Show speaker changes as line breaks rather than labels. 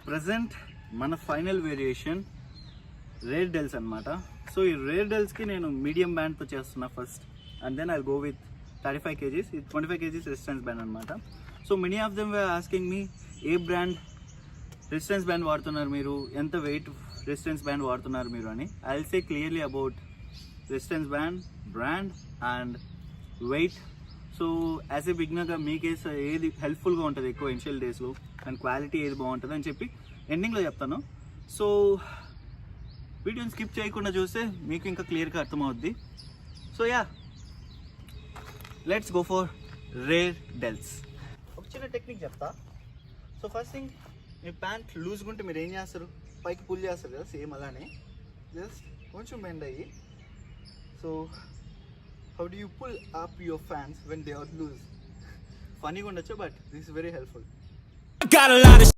Present మన final variation rear delts అనమాట. So ఈ రేర్ డెల్స్కి నేను మీడియం బ్యాండ్తో చేస్తున్నా first, and then I go with 35 kgs. ఇది 25 kgs రెసిస్టెన్స్ బ్యాండ్ అనమాట. So many of them were asking me ఏ బ్రాండ్ రెసిస్టెన్స్ బ్యాండ్ వాడుతున్నారు మీరు, ఎంత వెయిట్ రెసిస్టెన్స్ బ్యాండ్ వాడుతున్నారు మీరు అని. I will say clearly about resistance brand and weight. So as a బిగినర్గా మీ కేసు ఏది హెల్ప్ఫుల్గా ఉంటుంది ఎక్కువ ఇనిషియల్ డేస్లో, అండ్ క్వాలిటీ ఏది బాగుంటుంది అని చెప్పి ఎండింగ్లో చెప్తాను. సో వీడియోని స్కిప్ చేయకుండా చూస్తే మీకు ఇంకా క్లియర్గా అర్థమవుద్ది. So yeah, let's go for rear delts. ఒక చిన్న టెక్నిక్ చెప్తా. సో ఫస్ట్ థింగ్, మీ ప్యాంట్ లూజ్గా ఉంటే మీరు ఏం చేస్తారు, పైకి పుల్ చేస్తారు కదా, సేమ్ అలానే జస్ట్ కొంచెం బెండ్ అయ్యి. So how do you pull up your pants when they are loose? ఫనీగా ఉండొచ్చు, but this is very helpful.